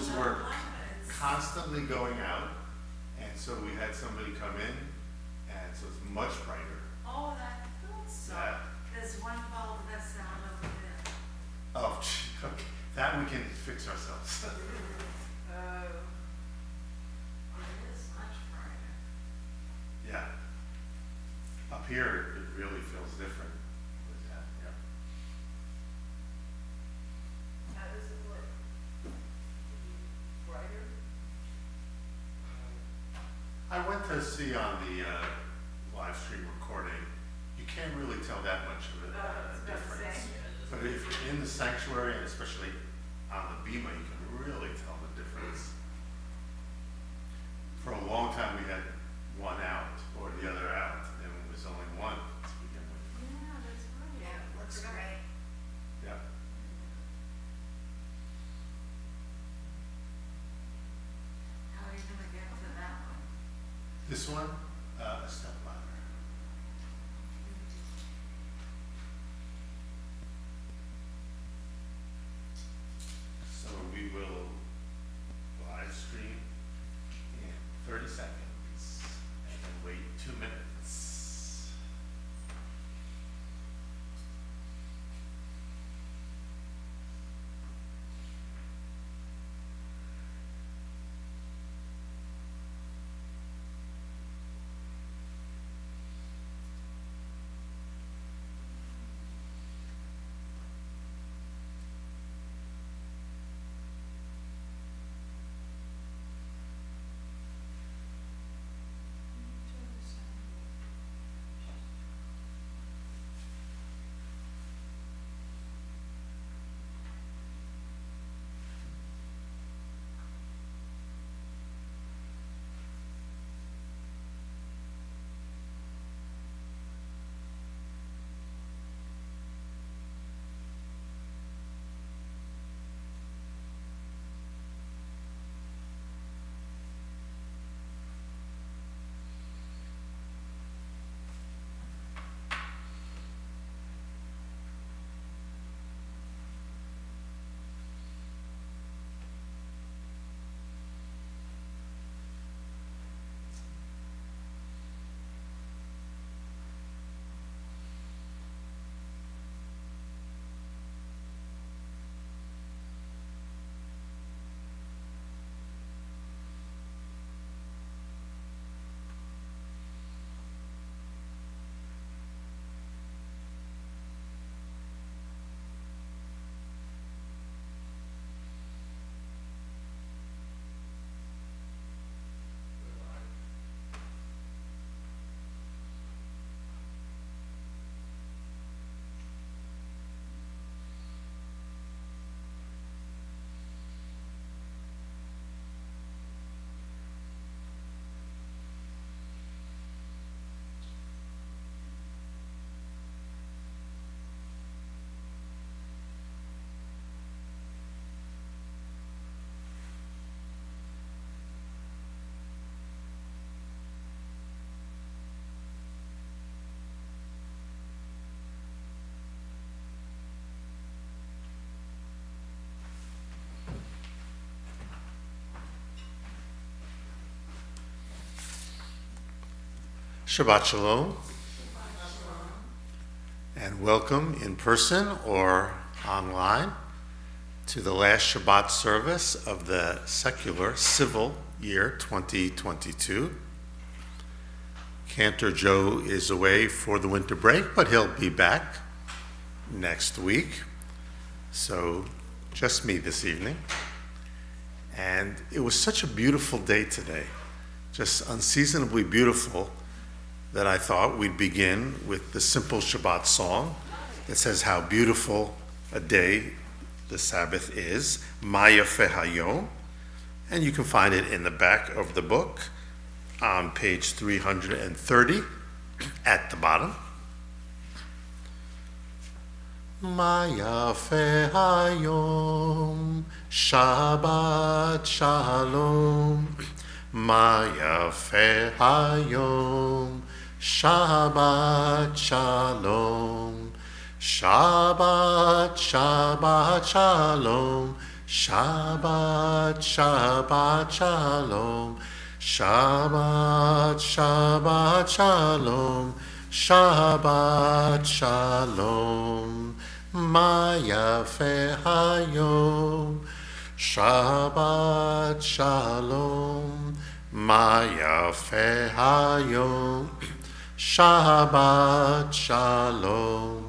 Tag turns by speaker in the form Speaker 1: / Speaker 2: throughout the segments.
Speaker 1: bulbs were constantly going out, and so we had somebody come in, and so it's much brighter.
Speaker 2: Oh, that feels so.
Speaker 1: Yeah.
Speaker 2: There's one bulb that's down over there.
Speaker 1: Oh, gee, okay, that we can fix ourselves.
Speaker 2: Oh. It is much brighter.
Speaker 1: Yeah. Up here, it really feels different with that, yeah.
Speaker 2: How does it look? Brighter?
Speaker 1: I went to see on the live stream recording, you can't really tell that much of a difference. But if you're in the sanctuary, and especially on the bima, you can really tell the difference. For a long time, we had one out or the other out, and it was only one to begin with.
Speaker 2: Yeah, that's right. Yeah, it looks great.
Speaker 1: Yeah.
Speaker 2: How are you gonna get to that one?
Speaker 1: This one, a step ladder. So we will live stream in 30 seconds and then wait 2 minutes. Shabbat Shalom, and welcome in person or online to the last Shabbat service of the secular civil year 2022. Cantor Joe is away for the winter break, but he'll be back next week. So just me this evening. And it was such a beautiful day today, just unseasonably beautiful, that I thought we'd begin with the simple Shabbat song that says how beautiful a day the Sabbath is, Ma Yafeh Hayom, and you can find it in the back of the book on page 330 at the bottom. Ma Yafeh Hayom, Shabbat Shalom, Ma Yafeh Hayom, Shabbat Shalom, Shabbat, Shabbat Shalom, Shabbat, Shabbat Shalom, Shabbat, Shabbat Shalom, Shabbat Shalom, Ma Yafe Hayom, Shabbat Shalom, Ma Yafe Hayom, Shabbat Shalom,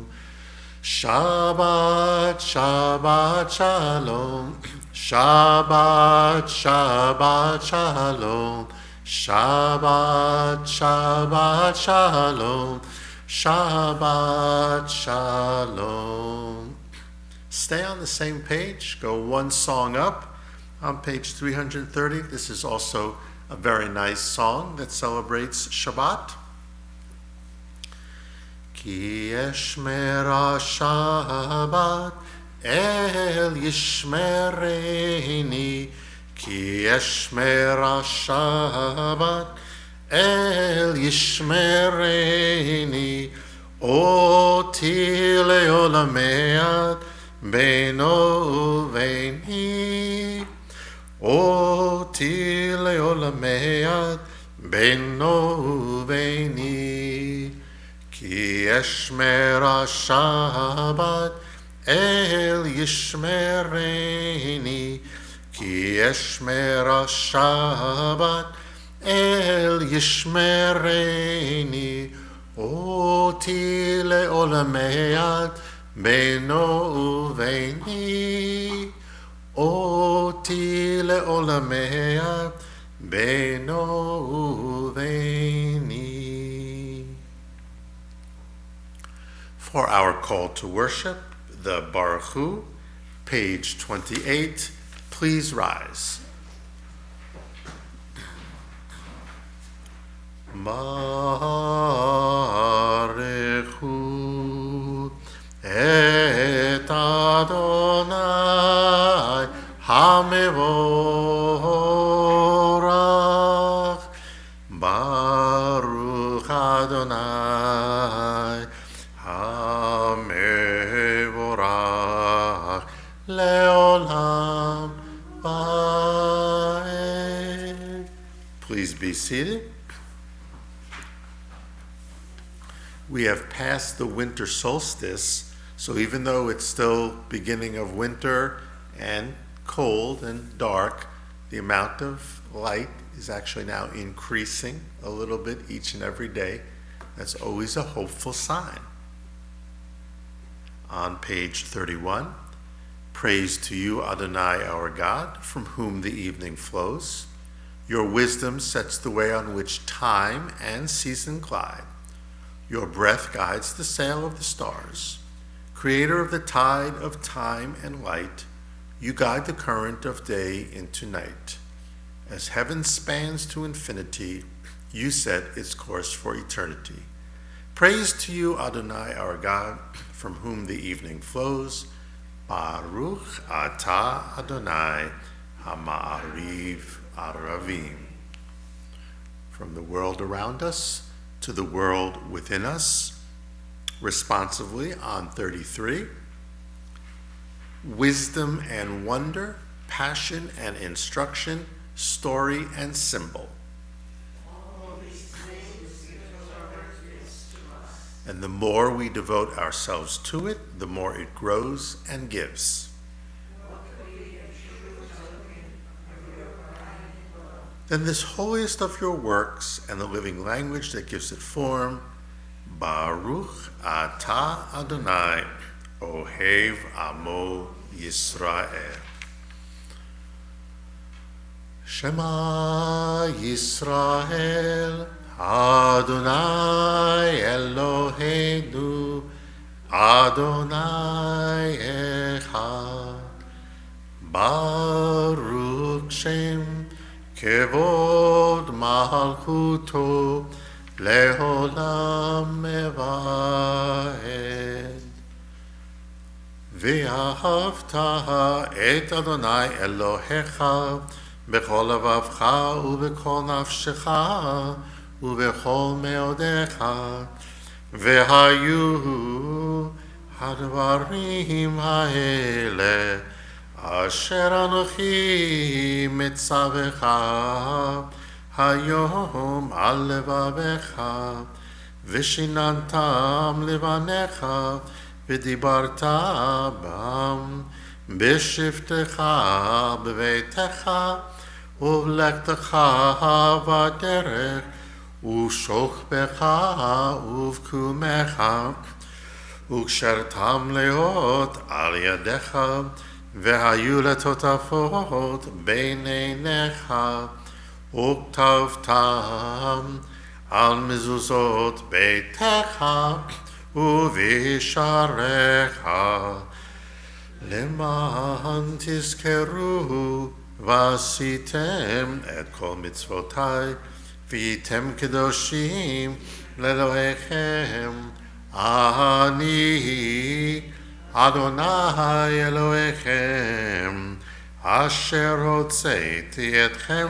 Speaker 1: Shabbat, Shabbat Shalom, Shabbat, Shabbat Shalom, Shabbat, Shabbat Shalom, Shabbat Shalom. Stay on the same page, go one song up on page 330. This is also a very nice song that celebrates Shabbat. Ki yeshmera Shabbat el yishmereni, Ki yeshmera Shabbat el yishmereni, oti leolamead beno uveini, oti leolamead beno uveini. Ki yeshmera Shabbat el yishmereni, Ki yeshmera Shabbat el yishmereni, oti leolamead beno uveini, oti leolamead beno uveini. For our call to worship, the Baruch Hu, page 28, please rise. Baruch Hu et Adonai HaMevorach, Baruch Adonai HaMevorach Leolam Vaed. Please be seated. We have passed the winter solstice, so even though it's still beginning of winter and cold and dark, the amount of light is actually now increasing a little bit each and every day. That's always a hopeful sign. On page 31, praise to you, Adonai, our God, from whom the evening flows. Your wisdom sets the way on which time and season glide. Your breath guides the sail of the stars. Creator of the tide of time and light, you guide the current of day into night. As heaven spans to infinity, you set its course for eternity. Praise to you, Adonai, our God, from whom the evening flows. Baruch atah Adonai ha'ma'ariv aravim. From the world around us to the world within us, responsively on 33. Wisdom and wonder, passion and instruction, story and symbol. And the more we devote ourselves to it, the more it grows and gives. Then this holiest of your works and the living language that gives it form, Baruch atah Adonai, Ohev Amo Yisrael. Shema Yisrael, Adonai Eloheinu, Adonai Echad. Baruch Shem Kevod Malchuto Leolam Mevaed. Ve'ahavta et Adonai Elohecha bechol lavavcha ubechol nafshecha ubechol meodecha ve'hayu hadvarim ha'ele אשר אנוכי מצווך היום על לבבך, ושיננתם לבניך, ודיברת בם בשבתך בביתך, ובלכתך בדרך, ושוכבך ובקומך, וקשרתם להיות על ידיך, והיו לטוטפות בין עיניך, וכתבתם על מזוזות ביתך ובשעריך, למען תזכרו ועשיתם את כל מצוותיי, והייתם קדושים לאלוהיכם. אני אדוני אלוהיכם, אשר הוצאתי אתכם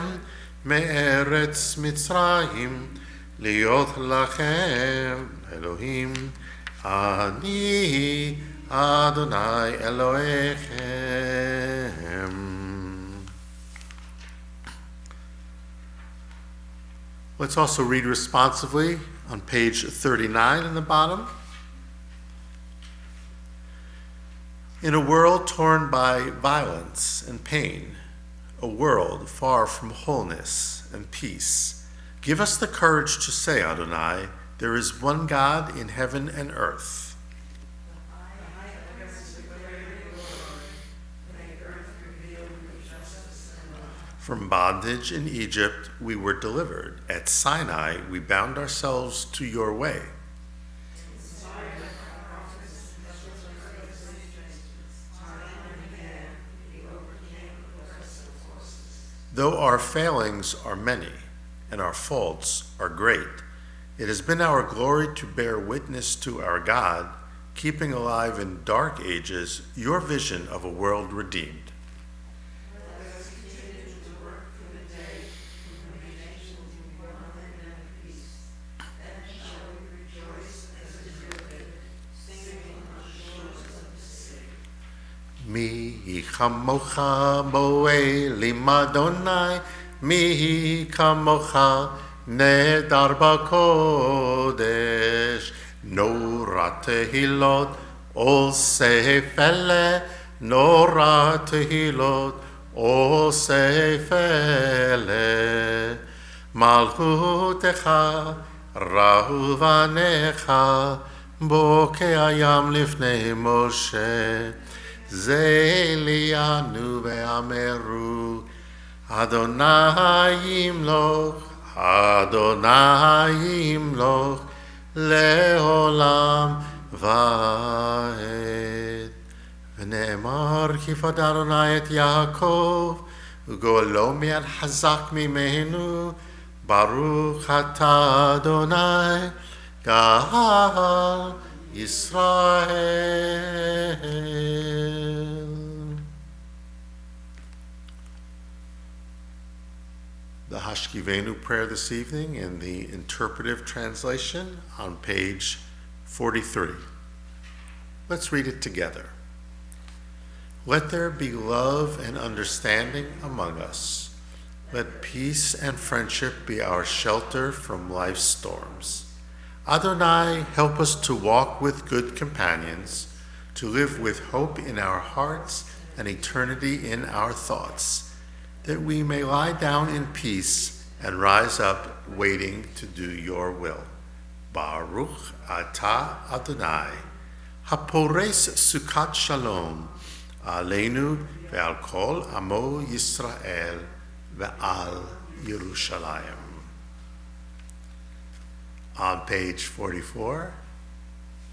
Speaker 1: מארץ מצרים, להיות לכם אלוהים. אני אדוני אלוהיכם. Let's also read responsively on page 39 in the bottom. In a world torn by violence and pain, a world far from wholeness and peace, give us the courage to say, Adonai, there is one God in heaven and earth. From bondage in Egypt we were delivered. At Sinai we bound ourselves to your way. Though our failings are many and our faults are great, it has been our glory to bear witness to our God, keeping alive in dark ages your vision of a world redeemed. Mi kamocha moelim Adonai, mi kamocha nedar bakodesh, nora tehilot osefele, nora tehilot osefele, malchutecha rahuvanecha, bokeh hayam lifnei Moshe. Zelianu ve'ameru Adonai yimloch, Adonai yimloch leolam va'ed. V'ne'emar kifad Adonai et Yaakov ugolo mi'al hazak mimenu, Baruch ata Adonai Gal Israel. The Hashkivenu prayer this evening in the interpretive translation on page 43. Let's read it together. Let there be love and understanding among us. Let peace and friendship be our shelter from life's storms. Adonai, help us to walk with good companions, to live with hope in our hearts and eternity in our thoughts, that we may lie down in peace and rise up waiting to do your will. Baruch atah Adonai, hapores sukat shalom, aleinu ve'al kol amo Yisrael ve'al Yerushalayim. On page 44,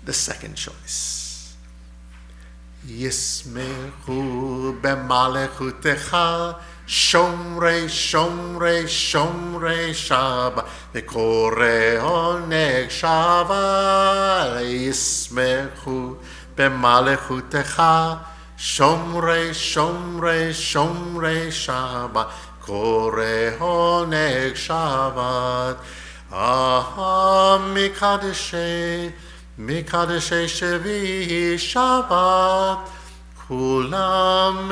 Speaker 1: the second choice. Yismechu b'malechutecha, shomrei, shomrei, shomrei Shabbat, v'korei oneg Shabbat. Yismechu b'malechutecha, shomrei, shomrei, shomrei Shabbat, korei oneg Shabbat. Mikadeshe, Mikadeshe Shevi Shabbat, כולם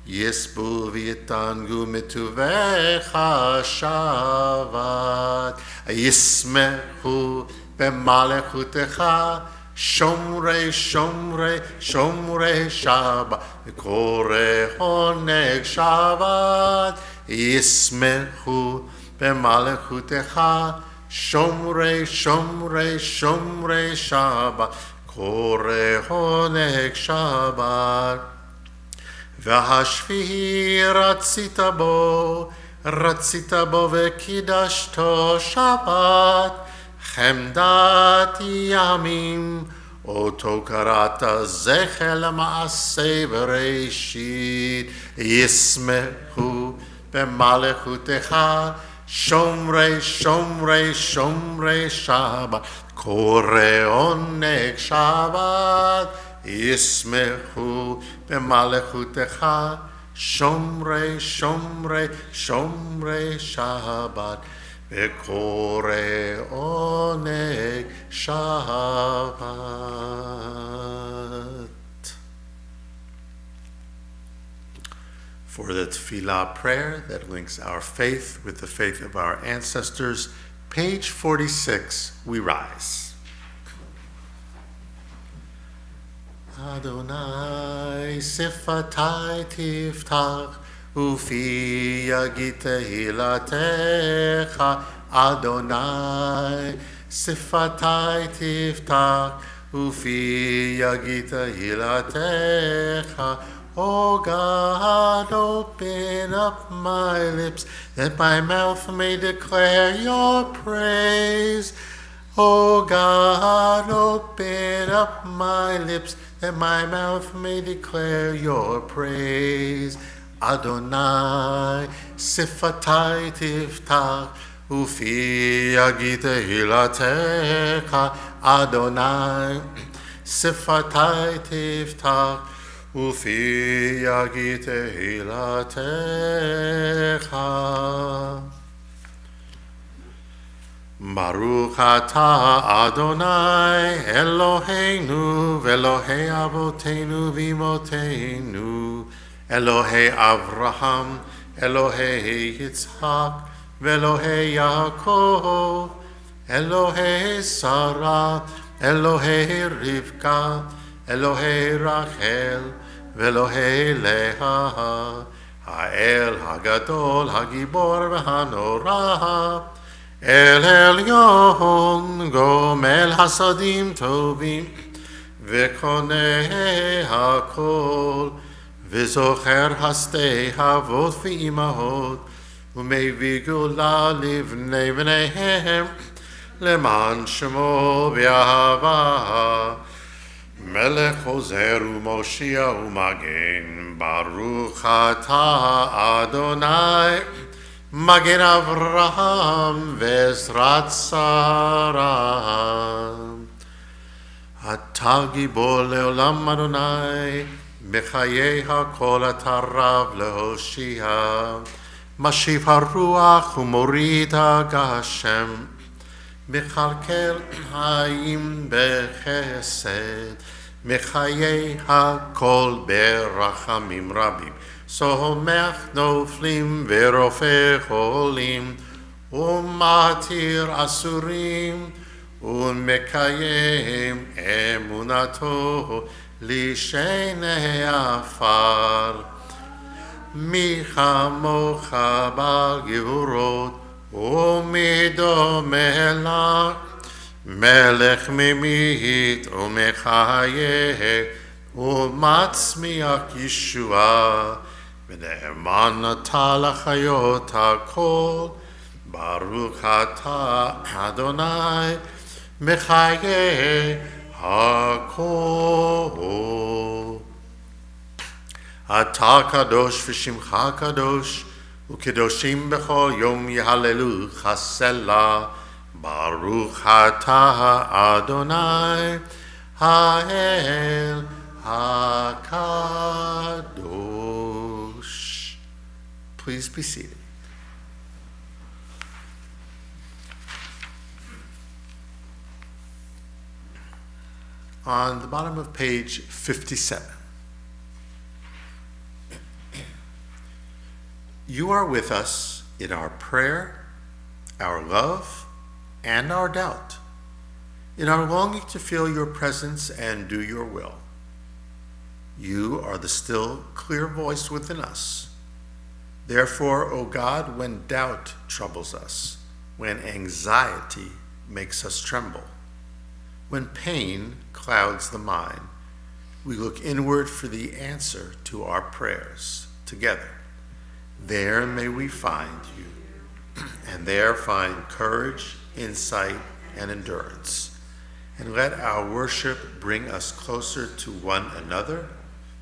Speaker 1: יספו ויתענגו מטובך שבת, ישמחו במלכותך שומרי שבת, וקורא עונג שבת, ישמחו במלכותך שומרי שבת, קורא עונג שבת. והשביעי רצית בו וקידשתו שבת, חמדת ימים, אותו קראת זכר למעשה בראשית, ישמחו במלכותך שומרי שבת, קורא עונג שבת, ישמחו במלכותך שומרי שבת, וקורא עונג שבת. For the tefillah prayer that links our faith with the faith of our ancestors, page 46, we rise. Adonai sifatai tiftach ufi yagit tehilatecha, Adonai sifatai tiftach ufi yagit tehilatecha. O God, open up my lips, that my mouth may declare your praise. O God, open up my lips, that my mouth may declare your praise. Adonai, sifatai tiftach, ufi yagit tehilatecha. Adonai, sifatai tiftach, ufi yagit tehilatecha. Baruch atah Adonai Eloheinu v'Elohei Avotenu v'Imotenu, Elohei Avraham, Elohei Yitzhak, v'Elohei Yaakov, Elohei Sarah, Elohei Rivka, Elohei Rachel, v'Elohei Leah, Ha'el Hagadol Hagibor v'Hanorah, El Elyon Gomel Hasadim Tovim V'Koneh HaKol V'Zocher Hastei Havot V'Imahot U'Mevii Gula Livnei Bneihem Leman Shemo B'Ahava Melech Ozer U'Moshia U'Magen Baruch Atah Adonai Magen Avraham v'Ezrat Sarah. Ata gibor leolam Adonai, b'chayei hakol ata rav lehoshia. Mashiv haruach u'morid hagashem, b'chalkel hayim b'chesed, b'chayei hakol b'rachamim rabim. Somech noflim verofe cholim, umatir asurim, umekayem emunato lishenei afar. Michamocha bal gevurot, umidome lach, melech mimit umechayeh, umatzmiach Yeshua. ונאמן אתה לחיות הכל, ברוך אתה אדוני מחיי הכל. אתה קדוש ושמך קדוש, וקדושים בכל יום יהללוך סלה. ברוך אתה אדוני האל הקדוש. Please be seated. on the bottom of page 57. You are with us in our prayer, our love, and our doubt, in our longing to feel your presence and do your will. You are the still, clear voice within us. Therefore, O God, when doubt troubles us, when anxiety makes us tremble, when pain clouds the mind, we look inward for the answer to our prayers together. There may we find you, and there find courage, insight, and endurance. And let our worship bring us closer to one another,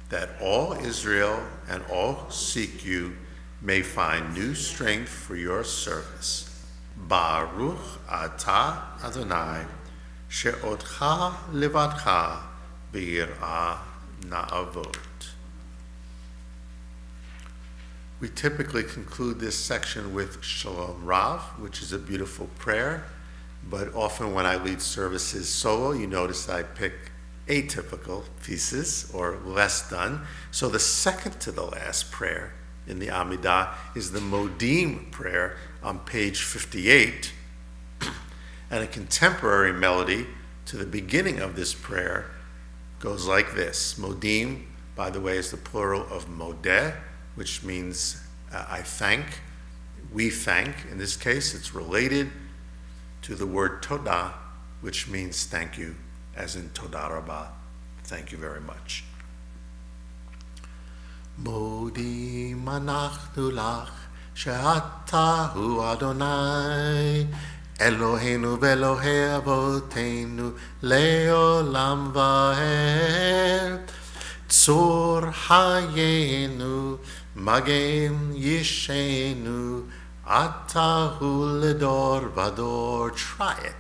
Speaker 1: that all Israel and all who seek you may find new strength for your service. Baruch atah Adonai, she'otcha levadcha b'yirah na'avod. We typically conclude this section with Shalom Rav, which is a beautiful prayer, but often when I lead services solo, you notice I pick atypical pieces or less done. So the second to the last prayer in the Amidah is the Modim prayer on page 58, and a contemporary melody to the beginning of this prayer goes like this. Modim, by the way, is the plural of modeh, which means I thank, we thank. In this case, it's related to the word todah, which means thank you, as in todah rabbah, thank you very much. Modim anachnu lach, she'ata hu Adonai, Eloheinu ve'Elohei avoteinu, le'olam va'ed. Tzur hayenu, magen yishenu, atahu ledor vador. Try it.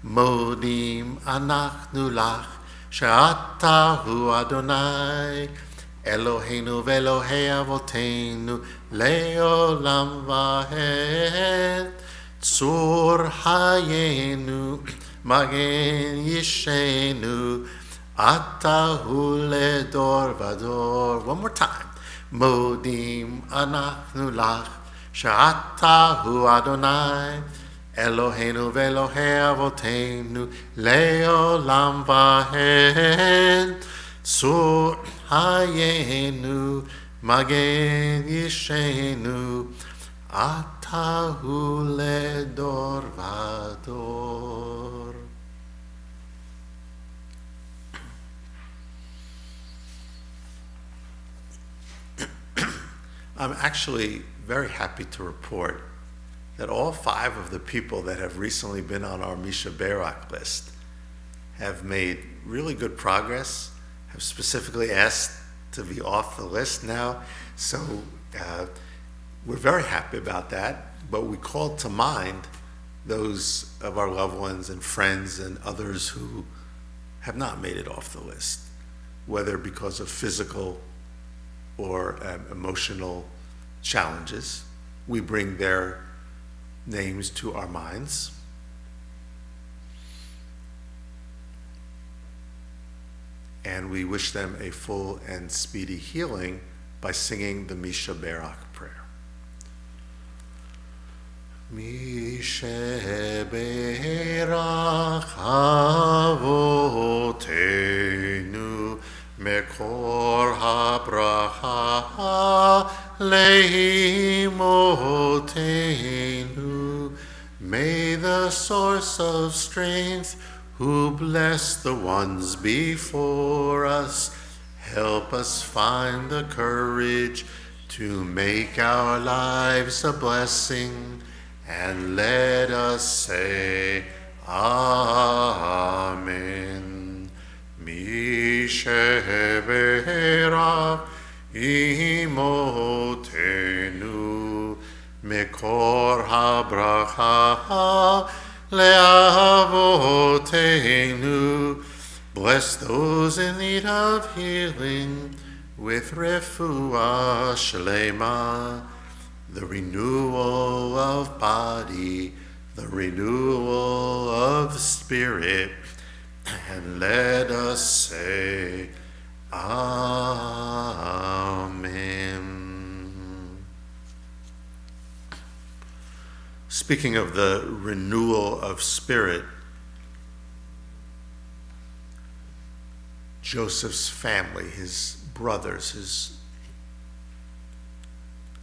Speaker 1: Modim anachnu lach, she'atahu Adonai, Eloheinu ve'Elohei avoteinu, le'olam va'ed. Tzur hayenu, magen yishenu, atahu ledor vador. One more time. Modim anachnu lach, she'atahu Adonai, Eloheinu ve'Elohei avoteinu, le'olam va'ed. Tzur hayenu, magen yishenu, atahu ledor vador. I'm actually very happy to report that all 5 of the people that have recently been on our Misha Berak list have made really good progress, have specifically asked to be off the list now. So we're very happy about that, but we called to mind those of our loved ones and friends and others who have not made it off the list, whether because of physical or emotional challenges. We bring their names to our minds. And we wish them a full and speedy healing by singing the Misha Berak prayer. Misha Berak avotenu, Mekor habracha leimotenu. May the source of strength, who bless the ones before us, help us find the courage to make our lives a blessing, and let us say Amen. Misheberak imotenu, Mekor habracha leavotenu. Bless those in need of healing with refuah shlema, the renewal of body, the renewal of spirit, and let us say, Amen. Speaking of the renewal of spirit, Joseph's family, his brothers, his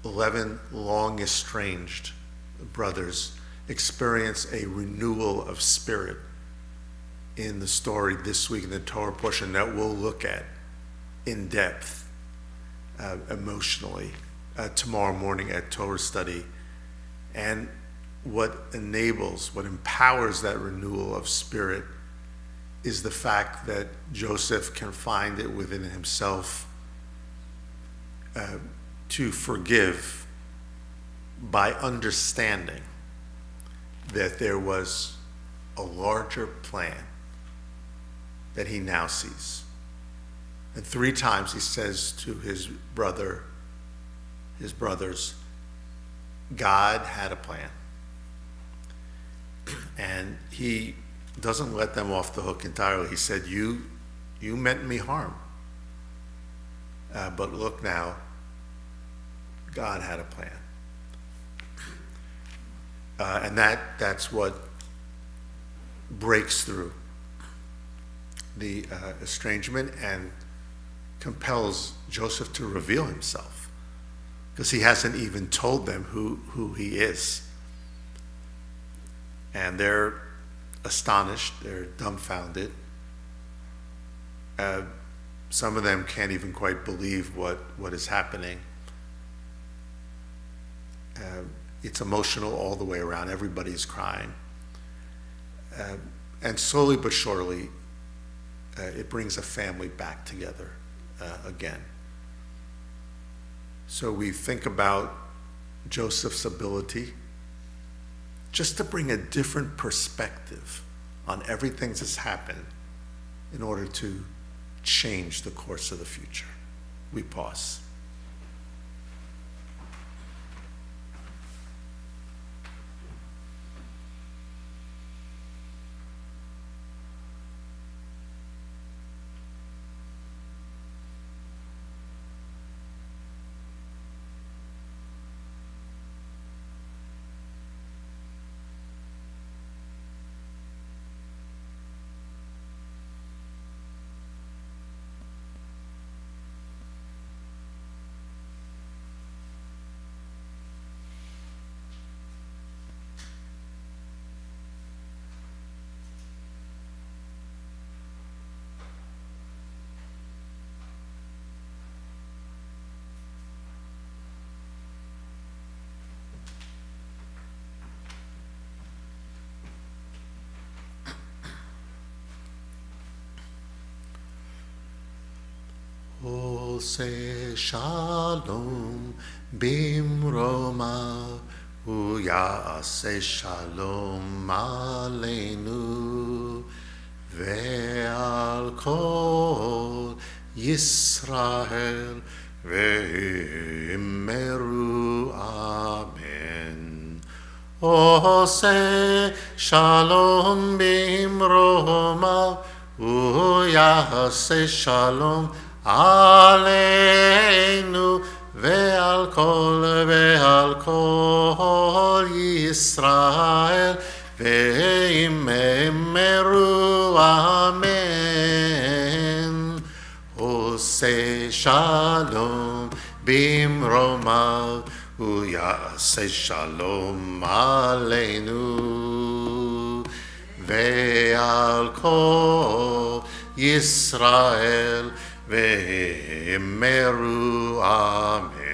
Speaker 1: 11 long estranged brothers, experience a renewal of spirit in the story this week in the Torah portion that we'll look at in depth, emotionally, tomorrow morning at Torah study. And what empowers that renewal of spirit is the fact that Joseph can find it within himself to forgive by understanding that there was a larger plan that he now sees. And 3 times he says to his brothers, God had a plan. And he doesn't let them off the hook entirely. He said, you meant me harm. But look now, God had a plan. And that's what breaks through the estrangement and compels Joseph to reveal himself, because he hasn't even told them who he is. And they're astonished, they're dumbfounded. Some of them can't even quite believe what is happening. It's emotional all the way around. Everybody's crying. And slowly but surely, it brings a family back together again. So we think about Joseph's ability just to bring a different perspective on everything that's happened in order to change the course of the future. We pause. Ose shalom bimroma uyase shalom aleinu ve'al kol Yisrael ve'immeru amen. Ose shalom bimroma uyase shalom Aleinu ve'al kol Yisrael ve'immeru amen. Ose shalom bimromav u'yaseh shalom aleinu ve'al kol Yisrael ve'immeru amen.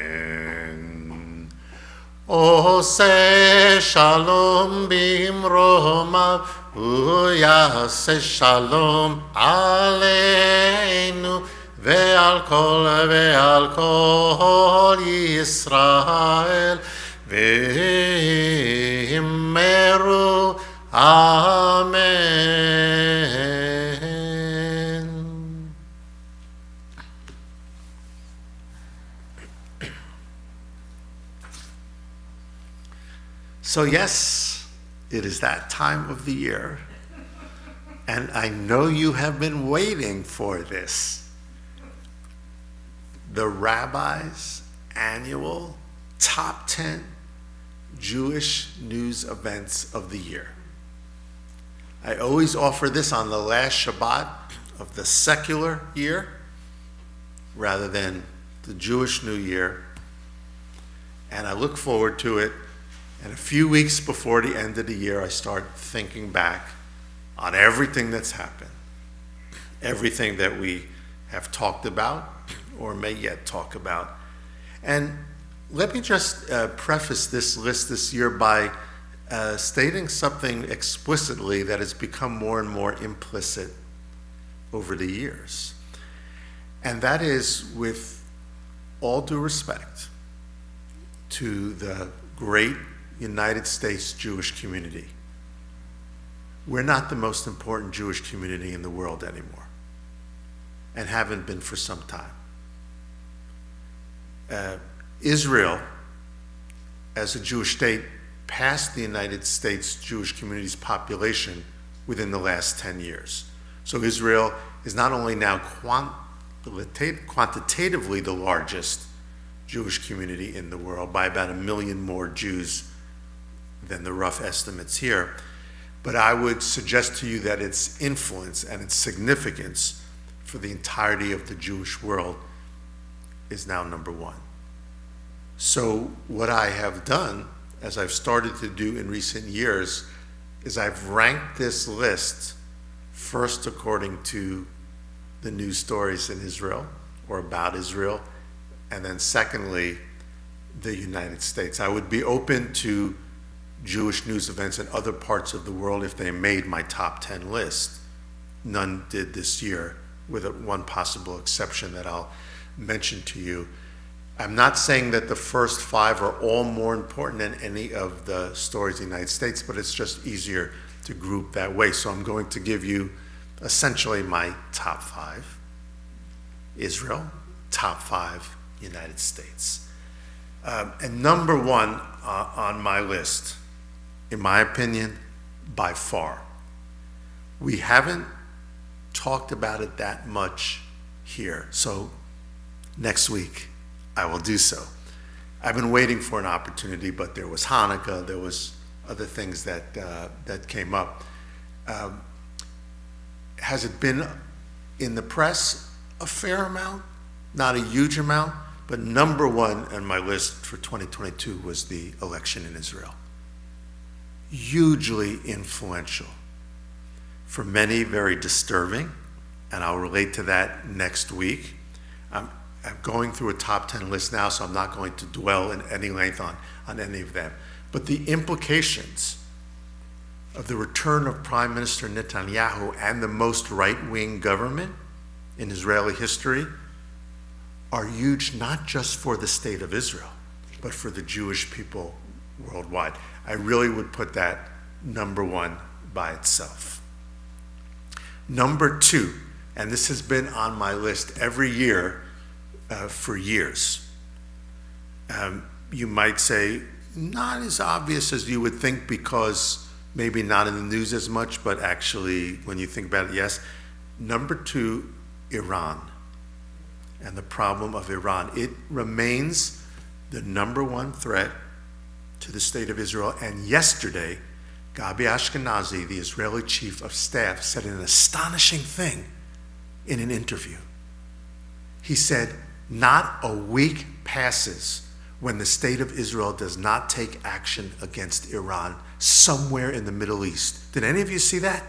Speaker 1: Ose shalom bimromav u'yaseh shalom aleinu ve'al kol Yisrael ve'immeru amen. So yes, it is that time of the year, And I know you have been waiting for this. The Rabbi's annual top 10 Jewish news events of the year. I always offer this on the last Shabbat of the secular year rather than the Jewish New Year. And I look forward to it. And a few weeks before the end of the year, I start thinking back on everything that's happened, everything that we have talked about or may yet talk about. And let me just preface this list this year by stating something explicitly that has become more and more implicit over the years. And that is, with all due respect to the great United States Jewish community, we're not the most important Jewish community in the world anymore, and haven't been for some time. Israel, as a Jewish state, passed the United States Jewish community's population within the last 10 years. So Israel is not only now quantitatively the largest Jewish community in the world, by about 1 million more Jews than the rough estimates here, but I would suggest to you that its influence and its significance for the entirety of the Jewish world is now number one. So what I have done, as I've started to do in recent years, is I've ranked this list first according to the news stories in Israel or about Israel, and then secondly, the United States. I would be open to Jewish news events in other parts of the world if they made my top 10 list. None did this year, with one possible exception that I'll mention to you. I'm not saying that the first 5 are all more important than any of the stories in the United States, but it's just easier to group that way. So I'm going to give you essentially my top 5. Israel, top 5, United States. And number 1 on my list, in my opinion, by far. We haven't talked about it that much here, so next week I will do so. I've been waiting for an opportunity, but there was Hanukkah, there was other things that came up. Has it been in the press? A fair amount, not a huge amount, but number 1 on my list for 2022 was the election in Israel. Hugely influential. For many, very disturbing, and I'll relate to that next week. I'm going through a top 10 list now, so I'm not going to dwell in any length on any of them. But the implications of the return of Prime Minister Netanyahu and the most right-wing government in Israeli history are huge, not just for the state of Israel, but for the Jewish people worldwide. I really would put that number 1 by itself. Number 2, and this has been on my list every year for years. You might say, not as obvious as you would think, because maybe not in the news as much, but actually when you think about it, yes. Number 2, Iran and the problem of Iran. It remains the number 1 threat to the state of Israel. And yesterday, Gabi Ashkenazi, the Israeli chief of staff, said an astonishing thing in an interview. He said, not a week passes when the state of Israel does not take action against Iran somewhere in the Middle East. Did any of you see that?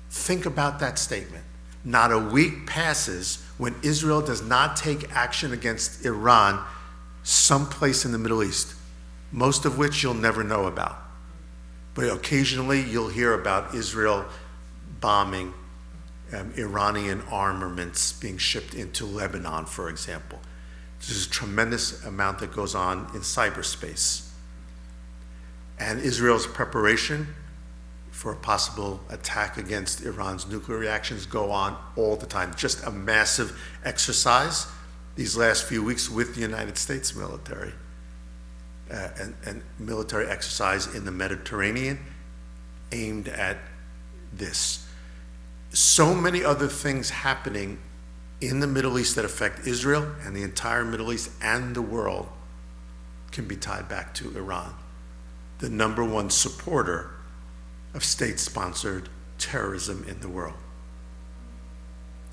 Speaker 1: Think about that statement. Not a week passes when Israel does not take action against Iran someplace in the Middle East, most of which you'll never know about. But occasionally you'll hear about Israel bombing Iranian armaments being shipped into Lebanon, for example. There's a tremendous amount that goes on in cyberspace. And Israel's preparation for a possible attack against Iran's nuclear reactions go on all the time. Just a massive exercise these last few weeks with the United States military. And military exercise in the Mediterranean aimed at this. So many other things happening in the Middle East that affect Israel and the entire Middle East and the world can be tied back to Iran, the number one supporter of state-sponsored terrorism in the world,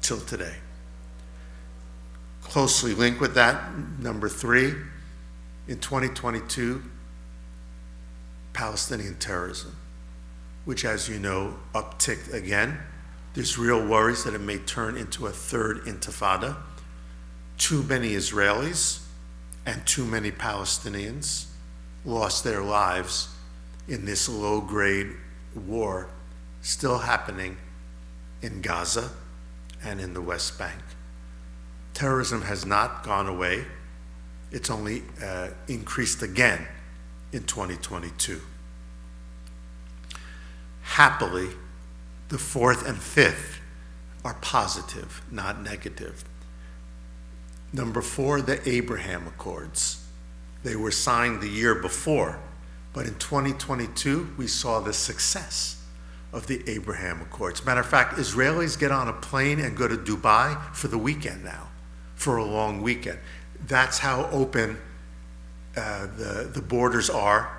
Speaker 1: till today. Closely linked with that, number 3, in 2022, Palestinian terrorism, which, as you know, upticked again. There's real worries that it may turn into a third intifada. Too many Israelis and too many Palestinians lost their lives in this low-grade war still happening in Gaza and in the West Bank. Terrorism has not gone away. It's only increased again in 2022. Happily, the 4th and 5th are positive, not negative. Number 4, the Abraham Accords. They were signed the year before, but in 2022, we saw the success of the Abraham Accords. Matter of fact, Israelis get on a plane and go to Dubai for the weekend now, for a long weekend. That's how open the borders are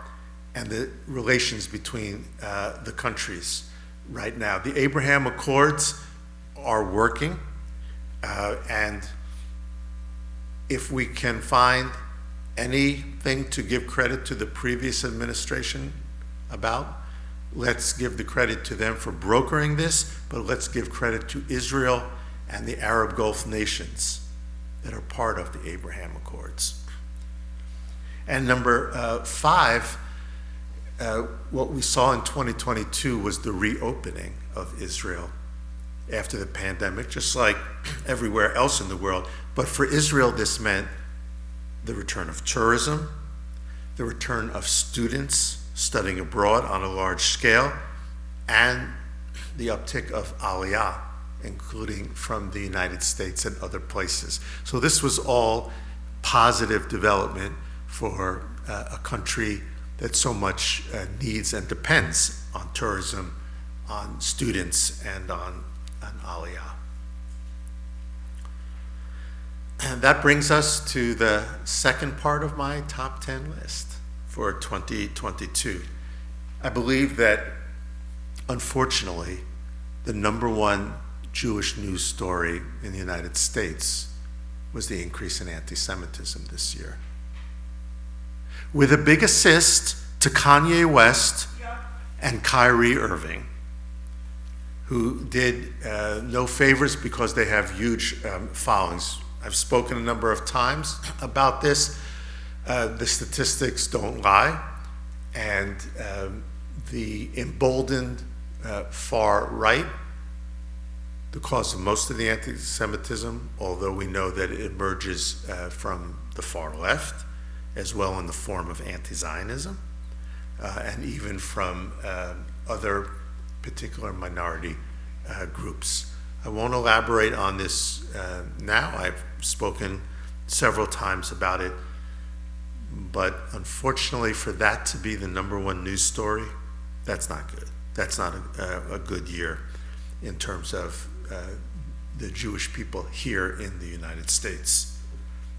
Speaker 1: and the relations between the countries right now. The Abraham Accords are working, and if we can find anything to give credit to the previous administration about, let's give the credit to them for brokering this, but let's give credit to Israel and the Arab Gulf nations that are part of the Abraham Accords. And number 5, what we saw in 2022 was the reopening of Israel after the pandemic, just like everywhere else in the world. But for Israel, this meant the return of tourism, the return of students studying abroad on a large scale, and the uptick of Aliyah, including from the United States and other places. So this was all positive development for a country that so much needs and depends on tourism, on students, and on Aliyah. And that brings us to the second part of my top 10 list for 2022. I believe that, unfortunately, the number one Jewish news story in the United States was the increase in anti-Semitism this year, with a big assist to Kanye West and Kyrie Irving, who did no favors because they have huge followings. I've spoken a number of times about this. The statistics don't lie, and the emboldened far right, the cause of most of the anti-Semitism, although we know that it emerges from the far left, as well in the form of anti-Zionism, and even from other particular minority groups. I won't elaborate on this now. I've spoken several times about it, but unfortunately for that to be the number one news story, that's not good. That's not a good year in terms of the Jewish people here in the United States.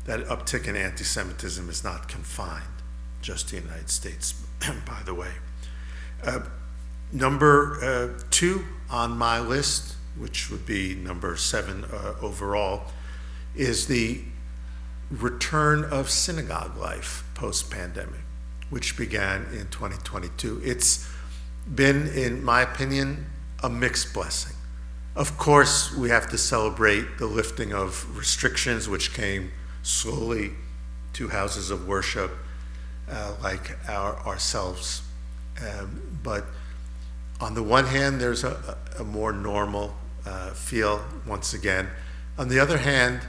Speaker 1: That uptick in anti-Semitism is not confined just to the United States, by the way. Number 2 on my list, which would be number 7 overall, is the return of synagogue life post-pandemic, which began in 2022. It's been, in my opinion, a mixed blessing. Of course, we have to celebrate the lifting of restrictions, which came slowly to houses of worship like ourselves. But on the one hand, there's a more normal feel once again. On the other hand,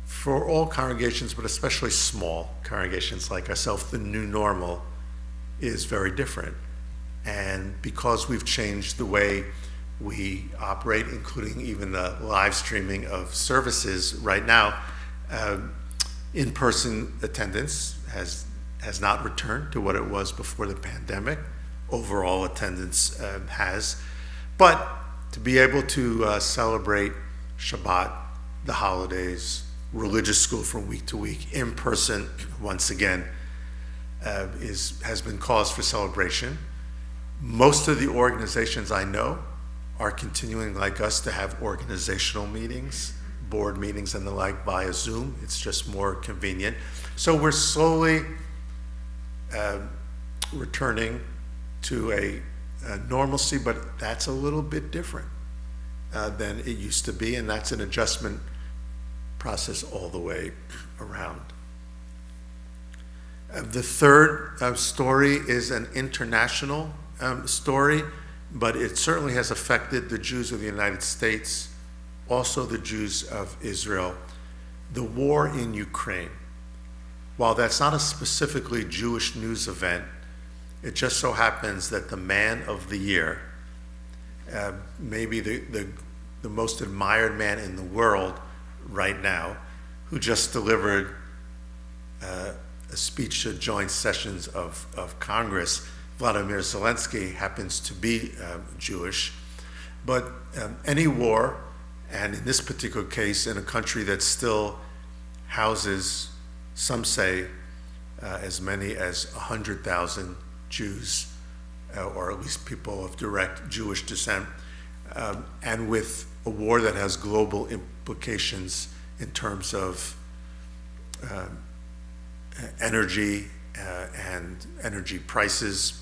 Speaker 1: for all congregations, but especially small congregations like ourselves, the new normal is very different. And because we've changed the way we operate, including even the live streaming of services right now, in-person attendance has not returned to what it was before the pandemic. Overall attendance has. But to be able to celebrate Shabbat, the holidays, religious school from week to week, in person, once again, has been cause for celebration. Most of the organizations I know are continuing, like us, to have organizational meetings, board meetings and the like via Zoom. It's just more convenient. So we're slowly returning to a normalcy, but that's a little bit different than it used to be, and that's an adjustment process all the way around. The third story is an international story, but it certainly has affected the Jews of the United States, also the Jews of Israel. The war in Ukraine. While that's not a specifically Jewish news event, it just so happens that the man of the year, maybe the most admired man in the world right now, who just delivered a speech to joint sessions of Congress, Vladimir Zelensky, happens to be Jewish. But any war, and in this particular case, in a country that still houses, some say, as many as 100,000 Jews, or at least people of direct Jewish descent, and with a war that has global implications in terms of energy and energy prices.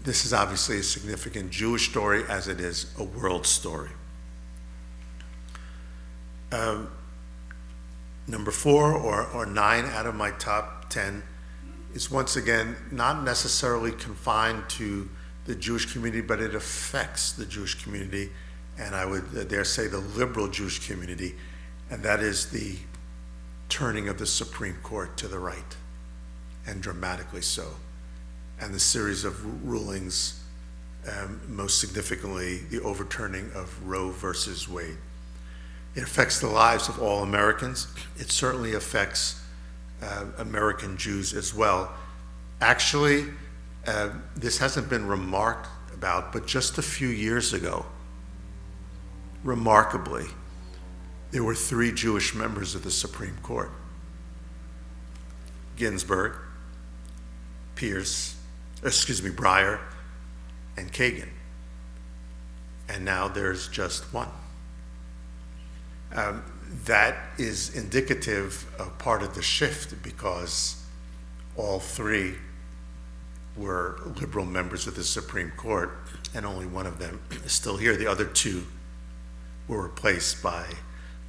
Speaker 1: This is obviously a significant Jewish story, as it is a world story. Number 4 or 9 out of my top 10 is once again not necessarily confined to the Jewish community, but it affects the Jewish community, and I would dare say the liberal Jewish community, and that is the turning of the Supreme Court to the right, and dramatically so, and the series of rulings, most significantly the overturning of Roe versus Wade. It affects the lives of all Americans. It certainly affects American Jews as well. Actually, this hasn't been remarked about, but just a few years ago, remarkably, there were 3 Jewish members of the Supreme Court: Ginsburg, Breyer, and Kagan. And now there's just 1. That is indicative of part of the shift, because all 3 were liberal members of the Supreme Court, and only 1 of them is still here. The other 2 were replaced by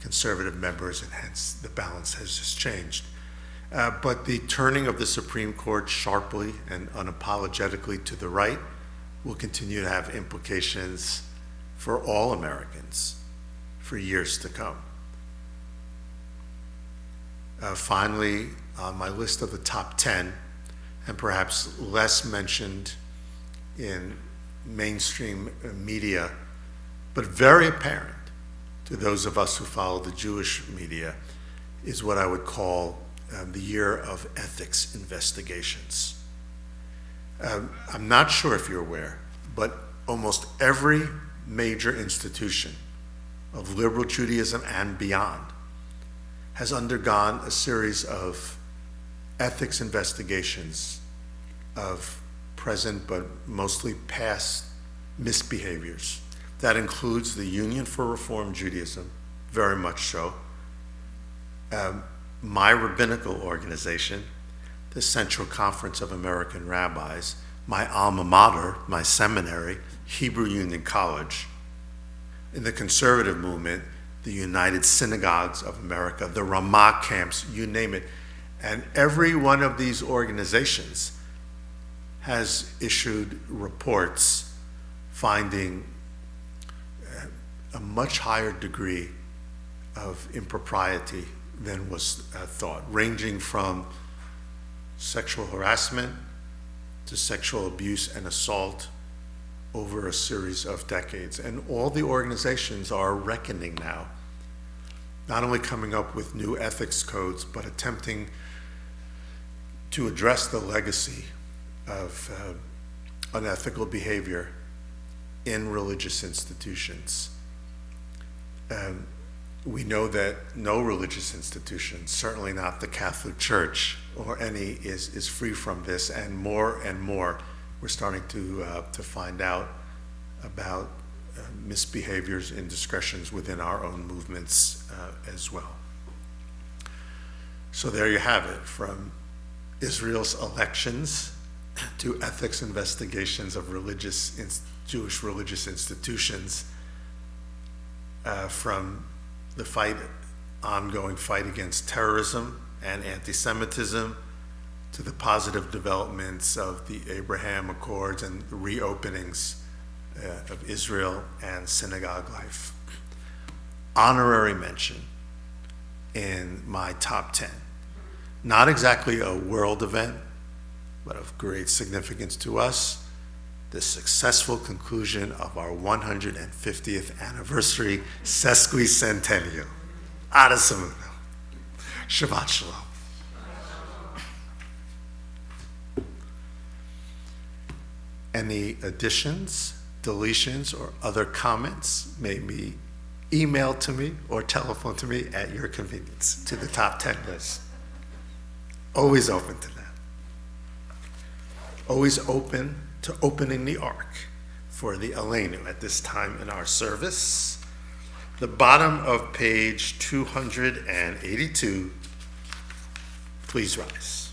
Speaker 1: conservative members, and hence the balance has just changed. But the turning of the Supreme Court sharply and unapologetically to the right will continue to have implications for all Americans for years to come. Finally, on my list of the top 10, and perhaps less mentioned in mainstream media, but very apparent to those of us who follow the Jewish media, is what I would call the year of ethics investigations. I'm not sure if you're aware, but almost every major institution of liberal Judaism and beyond has undergone a series of ethics investigations of present but mostly past misbehaviors. That includes the Union for Reform Judaism, very much so, my rabbinical organization, the Central Conference of American Rabbis, my alma mater, my seminary, Hebrew Union College, in the conservative movement, the United Synagogues of America, the Ramah camps, you name it. And every one of these organizations has issued reports finding a much higher degree of impropriety than was thought, ranging from sexual harassment to sexual abuse and assault over a series of decades. And all the organizations are reckoning now, not only coming up with new ethics codes, but attempting to address the legacy of unethical behavior in religious institutions. We know that no religious institution, certainly not the Catholic Church or any, is free from this, and more we're starting to find out about misbehaviors, indiscretions within our own movements as well. So there you have it, from Israel's elections to ethics investigations of Jewish religious institutions, from the ongoing fight against terrorism and anti-Semitism, to the positive developments of the Abraham Accords and the reopenings of Israel and synagogue life. Honorary mention in my top 10. Not exactly a world event, but of great significance to us, the successful conclusion of our 150th anniversary sesquicentennial. Adas Emuno Shabbat Shalom. Any additions, deletions, or other comments may be emailed to me or telephone to me at your convenience to the top 10 list. Always open to that. Always open to opening the ark for the Aleinu at this time in our service. The bottom of page 282, please rise.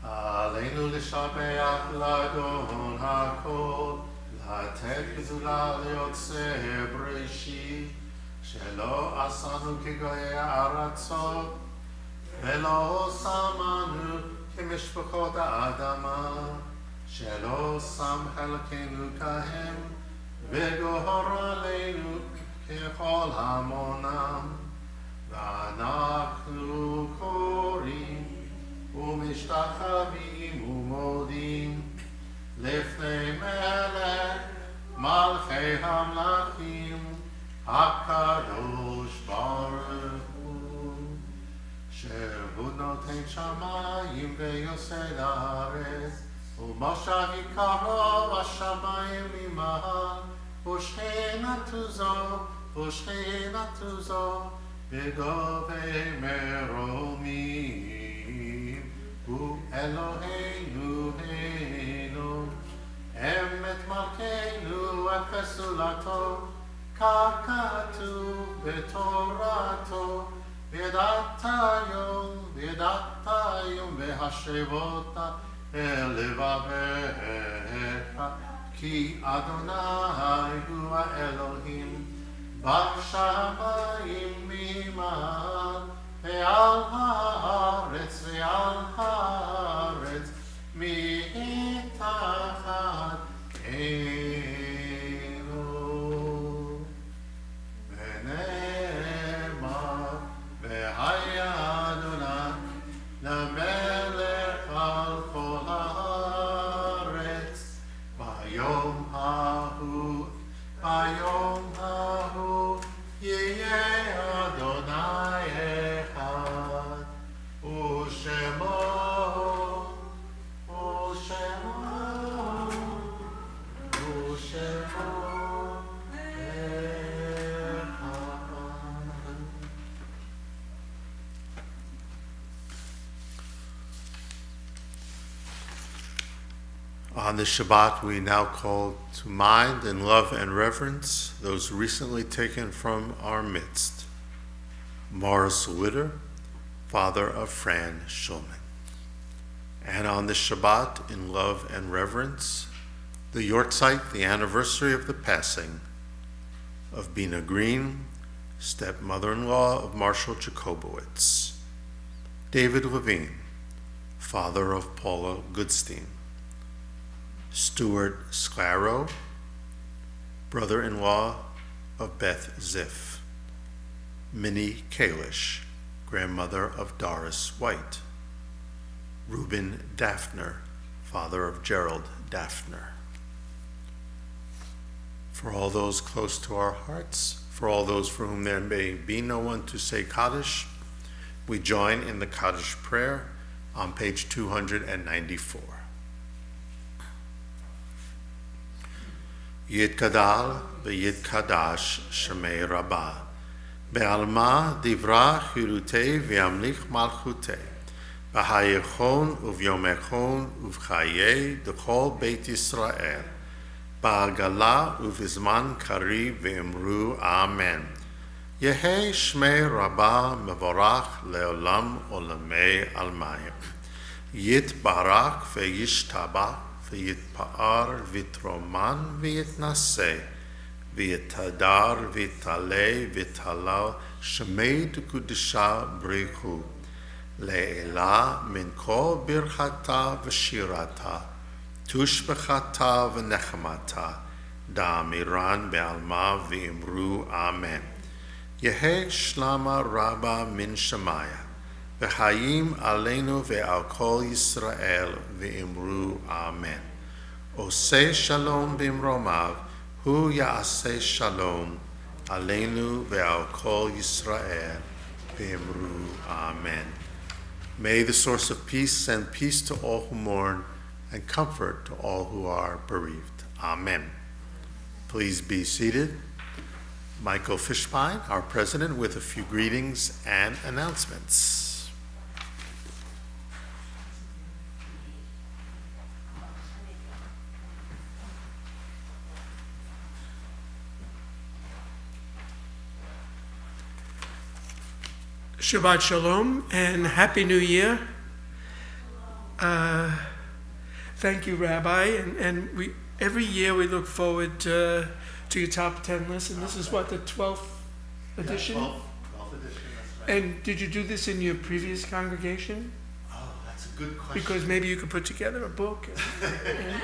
Speaker 3: עלינו לשבח לאדון הכל, לתת גזולה ליוצא בראשית, שלא עשנו כגויי ארצות, ולא שמנו כמשפחות האדמה, שלא שם חלקנו כהם, וגוהר עלינו ככל המונם, ואנחנו קוראים ומשתחווים ומודים לפני מלך מלכי המלכים הקדוש ברוך הוא, שהוא נותן שמיים ויוסד הארץ, ומושב יקרו בשמיים ממעל, ושכינתו זו בגובי מרומים. הוא אלוהינו הינו, אמת מלכנו אפס זולתו, כך כתוב בתורתו, וידעת יום והשבות אל לבביך, כי אדוני הוא האלוהים בשמיים ממעל, ועל הארץ מתחת עינו. ונאמר, והיה אדוני למלך על כל הארץ, ביום ההוא יהיה אדוני אחד, ושמו
Speaker 1: On this Shabbat, we now call to mind in love and reverence those recently taken from our midst. Morris Witter, father of Fran Schulman. And on this Shabbat, in love and reverence, the Yortzeit, the anniversary of the passing of Bina Green, stepmother-in-law of Marshall Jacobowitz. David Levine, father of Paula Goodstein. Stuart Sclaro, brother-in-law of Beth Ziff. Minnie Kalish, grandmother of Doris White. Reuben Daphner, father of Gerald Daphner. for all those close to our hearts, for all those for whom there may be no one to say Kaddish, we join in the Kaddish prayer on page 294. Yitkadal v'yitkadash shemei Rabbi, be'alma divra chirutei v'yamlich malchutei, b'hayechon uv'yomechon uv'chayei d'chol Beit Yisrael, ba'agala uv'izman kari v'imru Amen. Yehi shmei Rabba mevorach leolam olamei almayim. Yitbarach v'yishtabach v'yitpa'ar v'yitroman v'yitnaseh v'yitadar v'yitalei v'yitalal shmei d'kudisha brichu le'ela min kol birchata v'shirata tushbechata v'nechemata da'amiran be'alma v'imru Amen. Yehi shlama Rabba min Shemaya v'chayim aleinu ve'al kol Yisrael v'imru Amen. Oseh shalom b'imromav hu ya'aseh shalom aleinu ve'al kol Yisrael v'imru Amen. May the source of peace send peace to all who mourn and comfort to all who are bereaved. Amen. Please be seated. Michael Fishbein, our president, with a few greetings and announcements.
Speaker 4: Shabbat Shalom and Happy New Year. Thank you, Rabbi. And we every year we look forward to your top 10 list, and this is what, the 12th edition?
Speaker 3: 12th edition, that's right.
Speaker 4: And did you do this in your previous congregation?
Speaker 3: Oh, that's a good question.
Speaker 4: Because maybe you could put together a book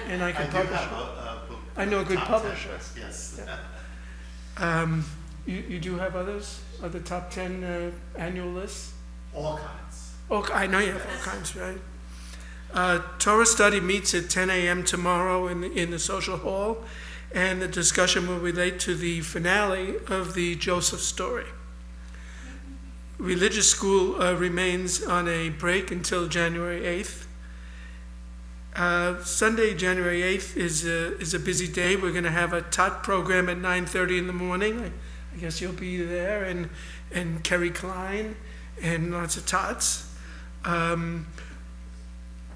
Speaker 4: and I
Speaker 3: I
Speaker 4: can
Speaker 3: do
Speaker 4: publish
Speaker 3: have
Speaker 4: it.
Speaker 3: a book.
Speaker 4: I know a good
Speaker 3: top 10
Speaker 4: publisher.
Speaker 3: list, yes.
Speaker 4: Yeah. You do have others? Other top 10 annual lists?
Speaker 3: All kinds.
Speaker 4: Oh, I know you have all kinds, right? Torah study meets at 10 a.m. tomorrow in the social hall, and the discussion will relate to the finale of the Joseph story. Religious school remains on a break until January 8th. Sunday, January 8th is a busy day. We're going to have a tot program at 9:30 in the morning. I guess you'll be there, and Kerry Klein, and lots of tots.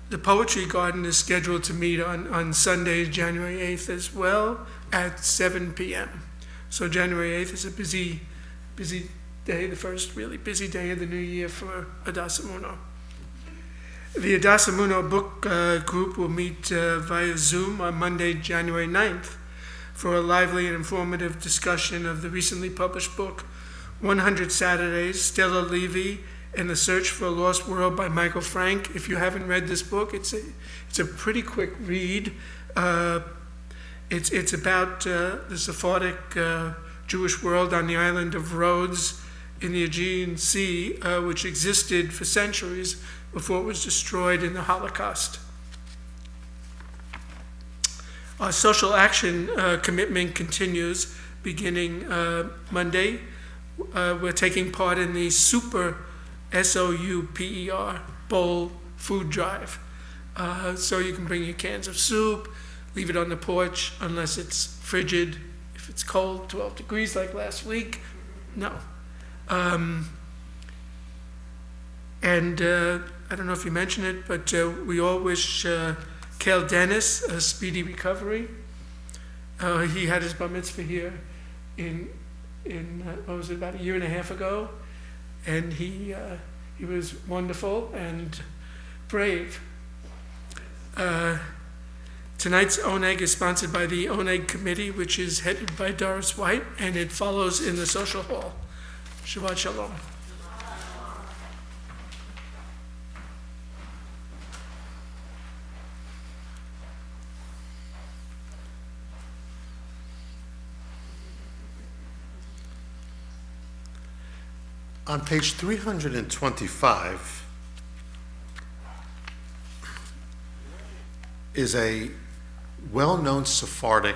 Speaker 4: The Poetry Garden is scheduled to meet on Sunday, January 8th as well, at 7 p.m. So January 8th is a busy day, the first really busy day of the new year for Adas Emuno. The Adas Emuno book group will meet via Zoom on Monday, January 9th, for a lively and informative discussion of the recently published book, 100 Saturdays, Stella Levy and the Search for a Lost World by Michael Frank. If you haven't read this book, it's a pretty quick read. It's about the Sephardic Jewish world on the island of Rhodes in the Aegean Sea, which existed for centuries before it was destroyed in the Holocaust. Our social action commitment continues beginning Monday. We're taking part in the Super SOUPER Bowl food drive. So you can bring your cans of soup, leave it on the porch unless it's frigid. If it's cold, 12 degrees like last week, no. And I don't know if you mentioned it, but we all wish Kel Dennis a speedy recovery. He had his bar mitzvah here in what was it, about a year and a half ago, and he was wonderful and brave. Tonight's Oneg is sponsored by the Oneg Committee, which is headed by Doris White, and it follows in the social hall. Shabbat Shalom.
Speaker 1: On page 325 is a well-known Sephardic